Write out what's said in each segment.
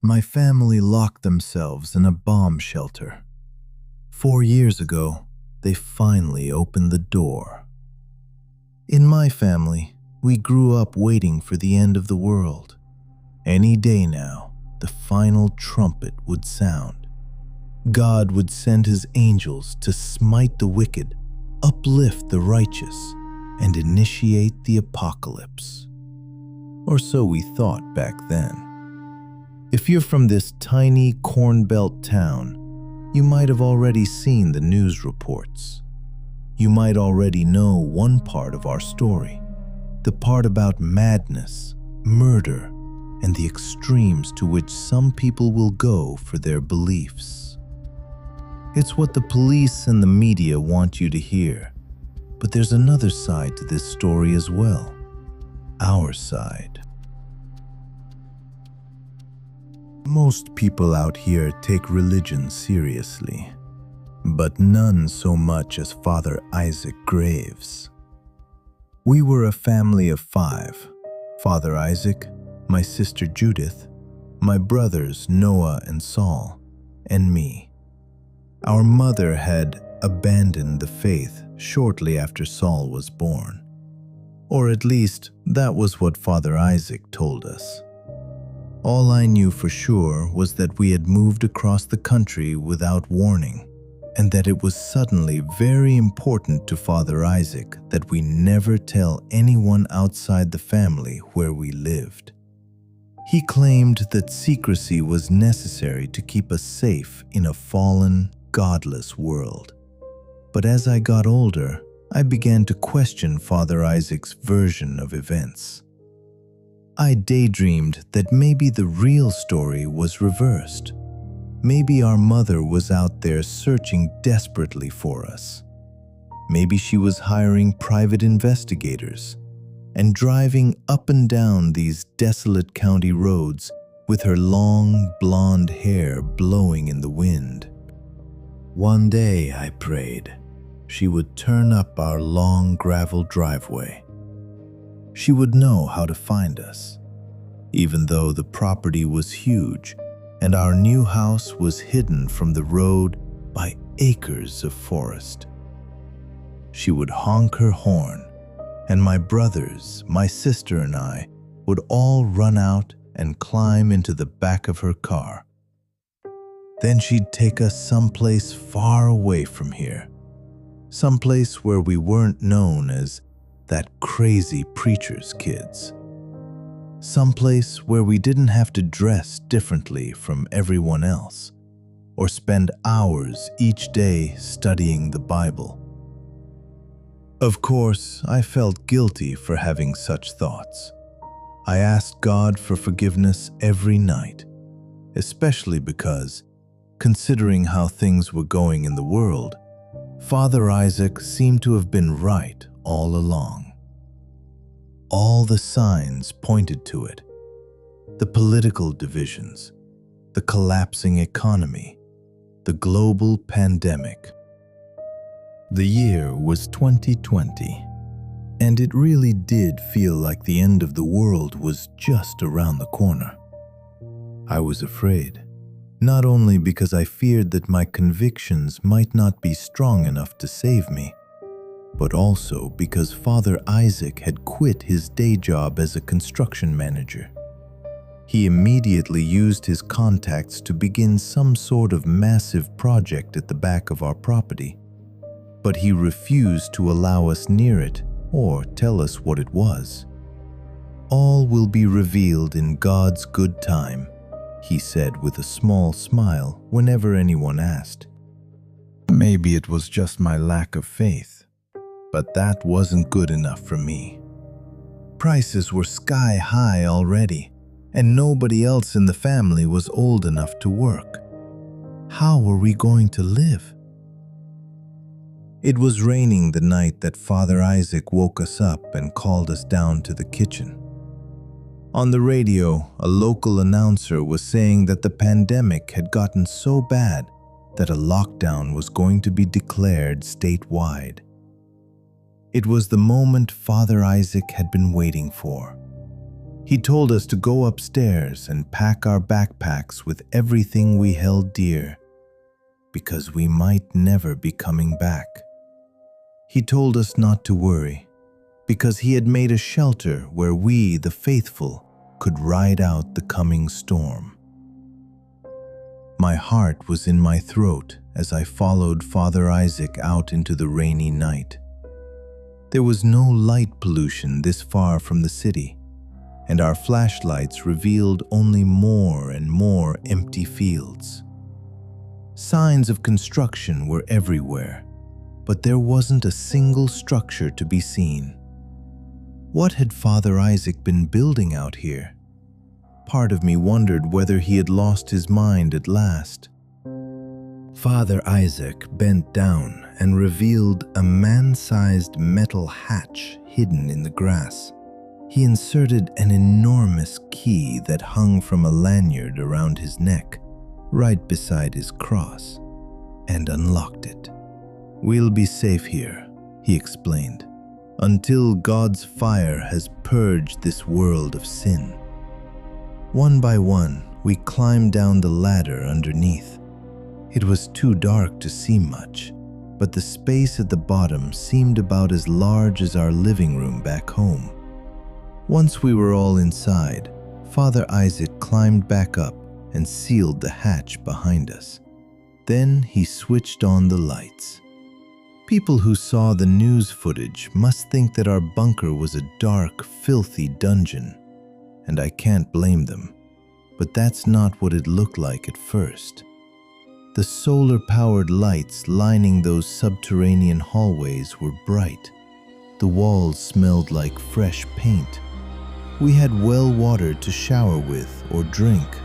My family locked themselves in a bomb shelter. 4 years ago, they finally opened the door. In my family, we grew up waiting for the end of the world. Any day now, the final trumpet would sound. God would send his angels to smite the wicked, uplift the righteous, and initiate the apocalypse. Or so we thought back then. If you're from this tiny Corn Belt town, you might have already seen the news reports. You might already know one part of our story, the part about madness, murder, and the extremes to which some people will go for their beliefs. It's what the police and the media want you to hear, but there's another side to this story as well, our side. Most people out here take religion seriously, but none so much as Father Isaac Graves. We were a family of 5, Father Isaac, my sister Judith, my brothers Noah and Saul, and me. Our mother had abandoned the faith shortly after Saul was born, or at least that was what Father Isaac told us. All I knew for sure was that we had moved across the country without warning, and that it was suddenly very important to Father Isaac that we never tell anyone outside the family where we lived. He claimed that secrecy was necessary to keep us safe in a fallen, godless world. But as I got older, I began to question Father Isaac's version of events. I daydreamed that maybe the real story was reversed. Maybe our mother was out there searching desperately for us. Maybe she was hiring private investigators and driving up and down these desolate county roads with her long blonde hair blowing in the wind. One day, I prayed, she would turn up our long gravel driveway. She would know how to find us, even though the property was huge and our new house was hidden from the road by acres of forest. She would honk her horn, and my brothers, my sister, and I would all run out and climb into the back of her car. Then she'd take us someplace far away from here, someplace where we weren't known as that crazy preacher's kids, someplace where we didn't have to dress differently from everyone else or spend hours each day studying the Bible. Of course, I felt guilty for having such thoughts. I asked God for forgiveness every night, especially because, considering how things were going in the world, Father Isaac seemed to have been right all along. All the signs pointed to it: the political divisions, the collapsing economy, the global pandemic. The year was 2020, and it really did feel like the end of the world was just around the corner. I was afraid, not only because I feared that my convictions might not be strong enough to save me, but also because Father Isaac had quit his day job as a construction manager. He immediately used his contacts to begin some sort of massive project at the back of our property, but he refused to allow us near it or tell us what it was. "All will be revealed in God's good time," he said with a small smile whenever anyone asked. Maybe it was just my lack of faith, but that wasn't good enough for me. Prices were sky high already, and nobody else in the family was old enough to work. How were we going to live? It was raining the night that Father Isaac woke us up and called us down to the kitchen. On the radio, a local announcer was saying that the pandemic had gotten so bad that a lockdown was going to be declared statewide. It was the moment Father Isaac had been waiting for. He told us to go upstairs and pack our backpacks with everything we held dear, because we might never be coming back. He told us not to worry, because he had made a shelter where we, the faithful, could ride out the coming storm. My heart was in my throat as I followed Father Isaac out into the rainy night. There was no light pollution this far from the city, and our flashlights revealed only more and more empty fields. Signs of construction were everywhere, but there wasn't a single structure to be seen. What had Father Isaac been building out here? Part of me wondered whether he had lost his mind at last. Father Isaac bent down and revealed a man-sized metal hatch hidden in the grass. He inserted an enormous key that hung from a lanyard around his neck, right beside his cross, and unlocked it. "We'll be safe here," he explained, "until God's fire has purged this world of sin." One by one, we climbed down the ladder underneath. It was too dark to see much, but the space at the bottom seemed about as large as our living room back home. Once we were all inside, Father Isaac climbed back up and sealed the hatch behind us. Then he switched on the lights. People who saw the news footage must think that our bunker was a dark, filthy dungeon, and I can't blame them. But that's not what it looked like at first. The solar-powered lights lining those subterranean hallways were bright. The walls smelled like fresh paint. We had well water to shower with or drink,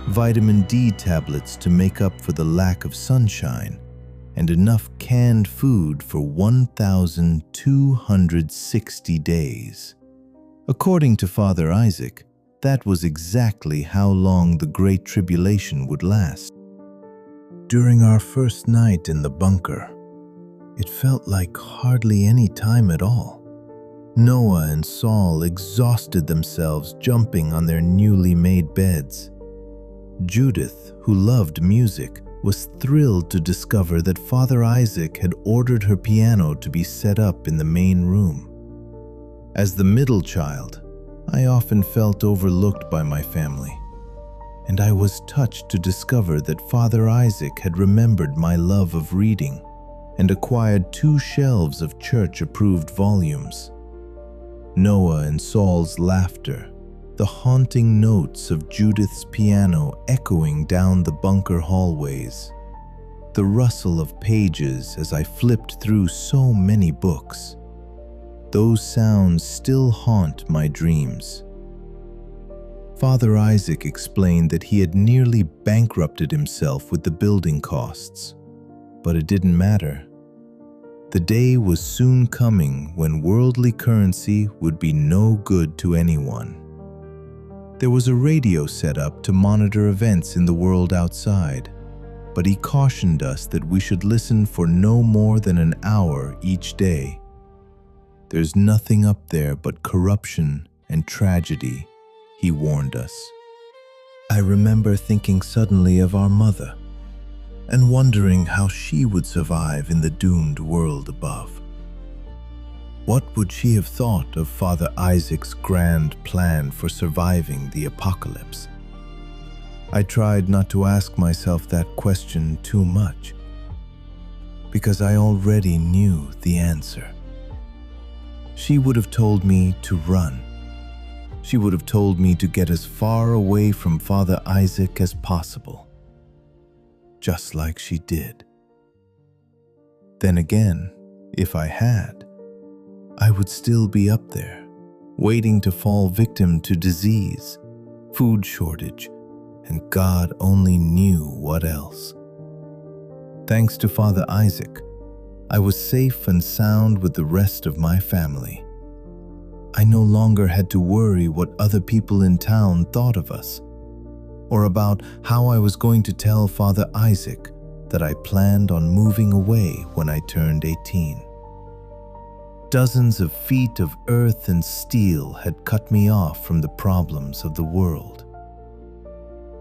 vitamin D tablets to make up for the lack of sunshine, and enough canned food for 1,260 days. According to Father Isaac, that was exactly how long the Great Tribulation would last. During our first night in the bunker, it felt like hardly any time at all. Noah and Saul exhausted themselves jumping on their newly made beds. Judith, who loved music, was thrilled to discover that Father Isaac had ordered her piano to be set up in the main room. As the middle child, I often felt overlooked by my family, and I was touched to discover that Father Isaac had remembered my love of reading and acquired 2 shelves of church-approved volumes. Noah and Saul's laughter, the haunting notes of Judith's piano echoing down the bunker hallways, the rustle of pages as I flipped through so many books. Those sounds still haunt my dreams. Father Isaac explained that he had nearly bankrupted himself with the building costs, but it didn't matter. The day was soon coming when worldly currency would be no good to anyone. There was a radio set up to monitor events in the world outside, but he cautioned us that we should listen for no more than an hour each day. "There's nothing up there but corruption and tragedy," he warned us. I remember thinking suddenly of our mother and wondering how she would survive in the doomed world above. What would she have thought of Father Isaac's grand plan for surviving the apocalypse? I tried not to ask myself that question too much, because I already knew the answer. She would have told me to run. She would have told me to get as far away from Father Isaac as possible, just like she did. Then again, if I had, I would still be up there, waiting to fall victim to disease, food shortage, and God only knew what else. Thanks to Father Isaac, I was safe and sound with the rest of my family. I no longer had to worry what other people in town thought of us, or about how I was going to tell Father Isaac that I planned on moving away when I turned 18. Dozens of feet of earth and steel had cut me off from the problems of the world.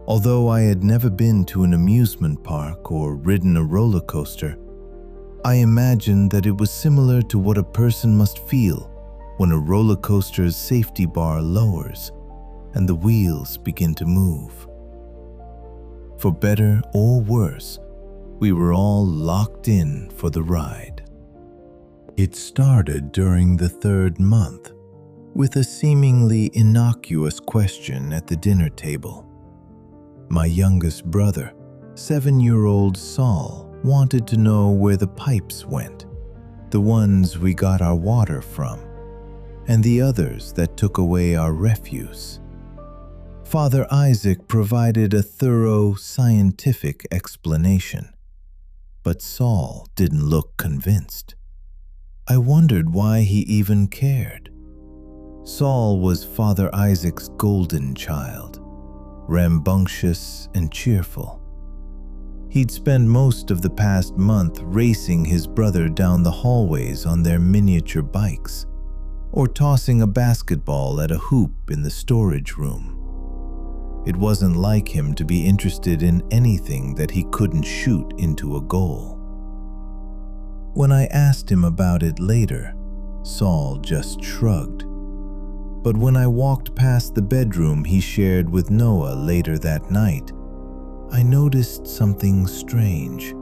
Although I had never been to an amusement park or ridden a roller coaster, I imagined that it was similar to what a person must feel when a roller coaster's safety bar lowers and the wheels begin to move. For better or worse, we were all locked in for the ride. It started during the 3rd month with a seemingly innocuous question at the dinner table. My youngest brother, 7-year-old Saul, wanted to know where the pipes went, the ones we got our water from, and the others that took away our refuse. Father Isaac provided a thorough scientific explanation, but Saul didn't look convinced. I wondered why he even cared. Saul was Father Isaac's golden child, rambunctious and cheerful. He'd spend most of the past month racing his brother down the hallways on their miniature bikes, or tossing a basketball at a hoop in the storage room. It wasn't like him to be interested in anything that he couldn't shoot into a goal. When I asked him about it later, Saul just shrugged. But when I walked past the bedroom he shared with Noah later that night, I noticed something strange.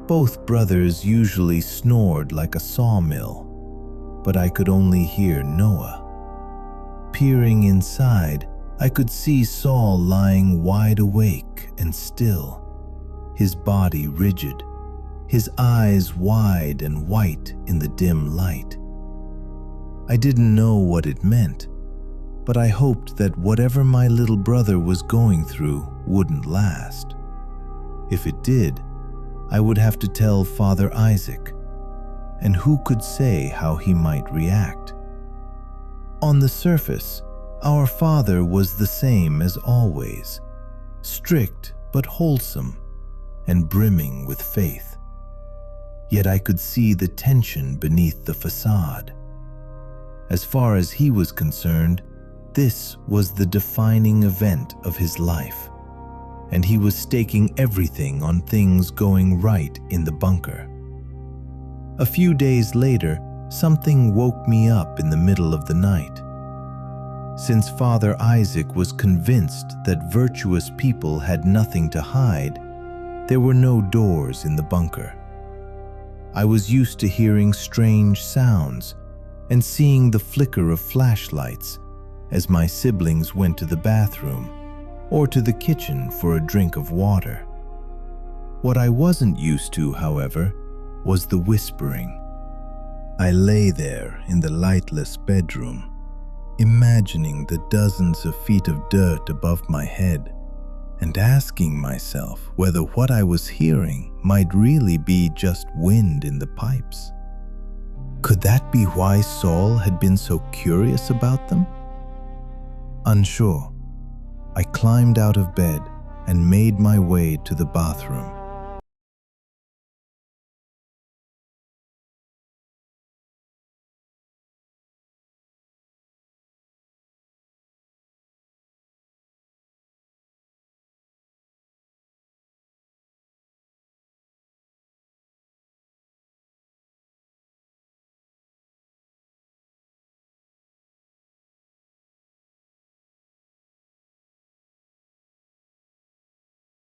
Both brothers usually snored like a sawmill, but I could only hear Noah. Peering inside, I could see Saul lying wide awake and still, his body rigid, his eyes wide and white in the dim light. I didn't know what it meant, but I hoped that whatever my little brother was going through wouldn't last. If it did, I would have to tell Father Isaac, and who could say how he might react? On the surface, our father was the same as always, strict but wholesome and brimming with faith. Yet I could see the tension beneath the facade. As far as he was concerned, this was the defining event of his life, and he was staking everything on things going right in the bunker. A few days later, something woke me up in the middle of the night. Since Father Isaac was convinced that virtuous people had nothing to hide, there were no doors in the bunker. I was used to hearing strange sounds and seeing the flicker of flashlights as my siblings went to the bathroom or to the kitchen for a drink of water. What I wasn't used to, however, was the whispering. I lay there in the lightless bedroom, imagining the dozens of feet of dirt above my head and asking myself whether what I was hearing might really be just wind in the pipes. Could that be why Saul had been so curious about them? Unsure, I climbed out of bed and made my way to the bathroom.